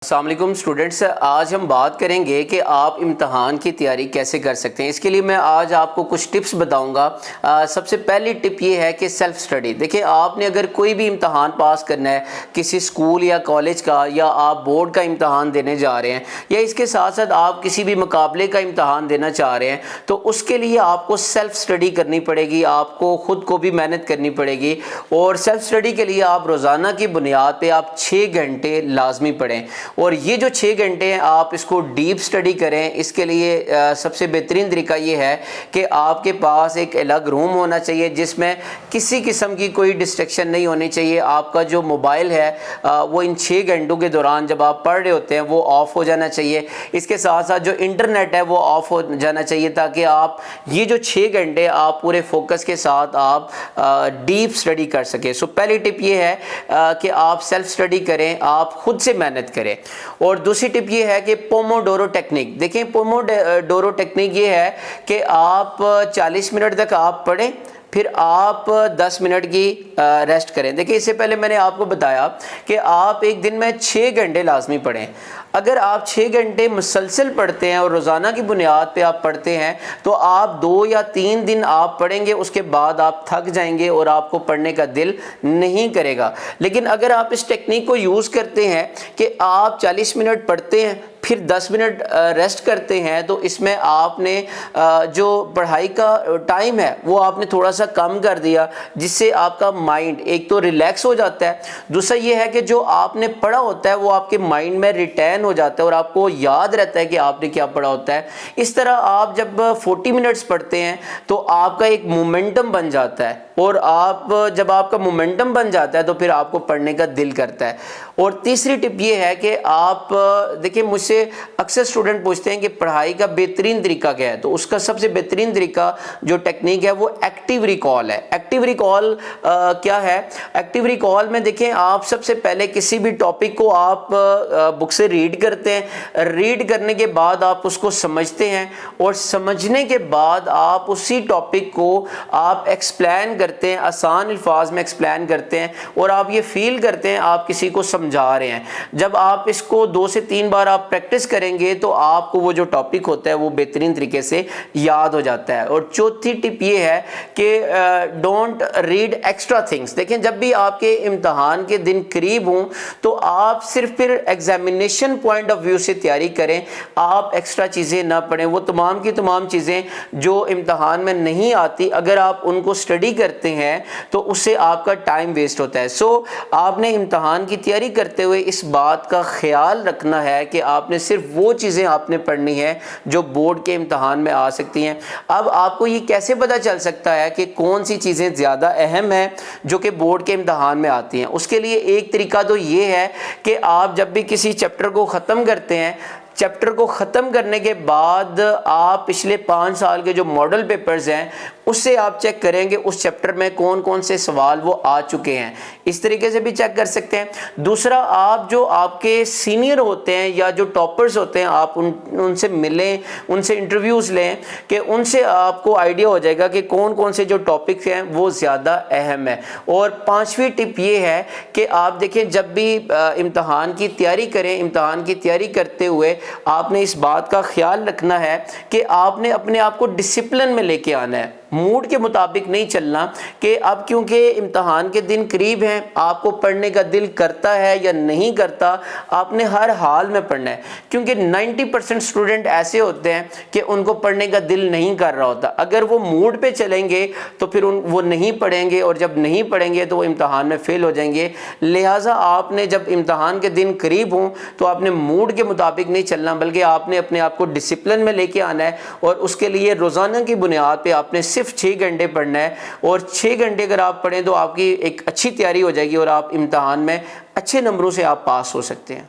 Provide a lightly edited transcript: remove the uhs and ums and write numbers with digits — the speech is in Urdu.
السلام علیکم اسٹوڈنٹس، آج ہم بات کریں گے کہ آپ امتحان کی تیاری کیسے کر سکتے ہیں۔ اس کے لیے میں آج آپ کو کچھ ٹپس بتاؤں گا۔ سب سے پہلی ٹپ یہ ہے کہ سیلف سٹڈی۔ دیکھیں، آپ نے اگر کوئی بھی امتحان پاس کرنا ہے، کسی اسکول یا کالج کا، یا آپ بورڈ کا امتحان دینے جا رہے ہیں، یا اس کے ساتھ ساتھ آپ کسی بھی مقابلے کا امتحان دینا چاہ رہے ہیں، تو اس کے لیے آپ کو سیلف سٹڈی کرنی پڑے گی، آپ کو خود کو بھی محنت کرنی پڑے گی۔ اور سیلف سٹڈی کے لیے آپ روزانہ کی بنیاد پہ آپ 6 گھنٹے لازمی پڑھیں، اور یہ جو 6 گھنٹے ہیں آپ اس کو ڈیپ سٹڈی کریں۔ اس کے لیے سب سے بہترین طریقہ یہ ہے کہ آپ کے پاس ایک الگ روم ہونا چاہیے جس میں کسی قسم کی کوئی ڈسٹریکشن نہیں ہونی چاہیے۔ آپ کا جو موبائل ہے وہ ان 6 گھنٹوں کے دوران جب آپ پڑھ رہے ہوتے ہیں وہ آف ہو جانا چاہیے۔ اس کے ساتھ ساتھ جو انٹرنیٹ ہے وہ آف ہو جانا چاہیے، تاکہ آپ یہ جو 6 گھنٹے آپ پورے فوکس کے ساتھ آپ ڈیپ سٹڈی کر سکیں۔ سو پہلی ٹپ یہ ہے کہ آپ سیلف سٹڈی کریں، آپ خود سے محنت کریں۔ اور دوسری ٹپ یہ ہے کہ پوموڈورو ٹیکنیک۔ دیکھیں، پوموڈورو ٹیکنیک یہ ہے کہ آپ 40 منٹ تک آپ پڑھیں، پھر آپ 10 منٹ کی ریسٹ کریں۔ دیکھیں، اس سے پہلے میں نے آپ کو بتایا کہ آپ ایک دن میں 6 گھنٹے لازمی پڑھیں۔ اگر آپ 6 گھنٹے مسلسل پڑھتے ہیں اور روزانہ کی بنیاد پہ آپ پڑھتے ہیں تو آپ 2 یا 3 دن آپ پڑھیں گے، اس کے بعد آپ تھک جائیں گے اور آپ کو پڑھنے کا دل نہیں کرے گا۔ لیکن اگر آپ اس ٹیکنیک کو یوز کرتے ہیں کہ آپ 40 منٹ پڑھتے ہیں، پھر 10 منٹ ریسٹ کرتے ہیں، تو اس میں آپ نے جو پڑھائی کا ٹائم ہے وہ آپ نے تھوڑا سا کم کر دیا، جس سے آپ کا مائنڈ ایک تو ریلیکس ہو جاتا ہے، دوسرا یہ ہے کہ جو آپ نے پڑھا ہوتا ہے وہ آپ کے مائنڈ میں ریٹین ہو جاتا ہے اور آپ کو یاد رہتا ہے کہ آپ نے کیا پڑھا ہوتا ہے۔ اس طرح آپ جب 40 منٹس پڑھتے ہیں تو آپ کا ایک مومنٹم بن جاتا ہے، اور جب آپ کا مومنٹم بن جاتا ہے تو پھر آپ کو پڑھنے کا دل کرتا ہے۔ اور تیسری ٹپ یہ ہے کہ آپ دیکھیں، مجھ سے اکثر اسٹوڈنٹ پوچھتے ہیں کہ پڑھائی کا بہترین طریقہ کیا ہے، تو اس کا سب سے بہترین طریقہ جو ٹیکنیک ہے وہ ایکٹیو ریکال ہے۔ ایکٹیو ریکال کیا ہے؟ ایکٹیو ریکال میں دیکھیں، آپ سب سے پہلے کسی بھی ٹاپک کو آپ بک سے ریڈ کرتے ہیں، ریڈ کرنے کے بعد آپ اس کو سمجھتے ہیں، اور سمجھنے کے بعد آپ اسی ٹاپک کو آپ ایکسپلین کرتے ہیں، آسان الفاظ میں ایکسپلین کرتے ہیں، اور آپ یہ فیل کرتے ہیں آپ کسی کو سمجھا رہے ہیں۔ جب آپ اس کو 2 سے 3 بار آپ پریکٹس کریں گے تو آپ کو وہ جو ٹاپک ہوتا ہے وہ بہترین طریقے سے یاد ہو جاتا ہے۔ اور چوتھی ٹپ یہ ہے کہ ڈونٹ ریڈ ایکسٹرا تھنگس۔ دیکھیں، جب بھی آپ کے امتحان کے دن قریب ہوں تو آپ صرف پھر ایگزامینیشن پوائنٹ آف ویو سے تیاری کریں، آپ ایکسٹرا چیزیں نہ پڑھیں۔ وہ تمام کی تمام چیزیں جو امتحان میں نہیں آتی، اگر آپ ان کو اسٹڈی کرتے ہیں تو اس سے آپ کا ٹائم ویسٹ ہوتا ہے۔ سو آپ نے امتحان کی تیاری کرتے ہوئے اس بات کا خیال رکھنا ہے کہ آپ نے صرف وہ چیزیں آپ نے پڑھنی ہے جو بورڈ کے امتحان میں آ سکتی ہیں۔ اب آپ کو یہ کیسے پتہ چل سکتا ہے کہ کون سی چیزیں زیادہ اہم ہیں جو کہ بورڈ کے امتحان میں آتی ہیں؟ اس کے لیے ایک طریقہ تو یہ ہے کہ آپ جب بھی کسی چیپٹر کو ختم کرتے ہیں، چیپٹر کو ختم کرنے کے بعد آپ پچھلے 5 سال کے جو ماڈل پیپرز ہیں اس سے آپ چیک کریں گے اس چیپٹر میں کون کون سے سوال وہ آ چکے ہیں۔ اس طریقے سے بھی چیک کر سکتے ہیں۔ دوسرا، آپ جو آپ کے سینئر ہوتے ہیں یا جو ٹاپرز ہوتے ہیں، آپ ان سے ملیں، ان سے انٹرویوز لیں کہ ان سے آپ کو آئیڈیا ہو جائے گا کہ کون کون سے جو ٹاپکس ہیں وہ زیادہ اہم ہیں۔ اور 5ویں ٹپ یہ ہے کہ آپ دیکھیں، جب بھی امتحان کی تیاری کریں، امتحان کی تیاری کرتے ہوئے آپ نے اس بات کا خیال رکھنا ہے کہ آپ نے اپنے آپ کو ڈسپلن میں لے کے آنا ہے، موڈ کے مطابق نہیں چلنا کہ اب کیونکہ امتحان کے دن قریب ہیں، آپ کو پڑھنے کا دل کرتا ہے یا نہیں کرتا، آپ نے ہر حال میں پڑھنا ہے، کیونکہ 90% اسٹوڈنٹ ایسے ہوتے ہیں کہ ان کو پڑھنے کا دل نہیں کر رہا ہوتا۔ اگر وہ موڈ پہ چلیں گے تو پھر وہ نہیں پڑھیں گے، اور جب نہیں پڑھیں گے تو وہ امتحان میں فیل ہو جائیں گے۔ لہٰذا آپ نے جب امتحان کے دن قریب ہوں تو آپ نے موڈ کے مطابق نہیں چلنا، بلکہ آپ نے اپنے آپ کو ڈسپلن میں لے کے آنا ہے، اور اس کے لیے روزانہ کی بنیاد پہ آپ نے صرف 6 گھنٹے پڑھنا ہے۔ اور 6 گھنٹے اگر آپ پڑھیں تو آپ کی ایک اچھی تیاری ہو جائے گی اور آپ امتحان میں اچھے نمبروں سے آپ پاس ہو سکتے ہیں۔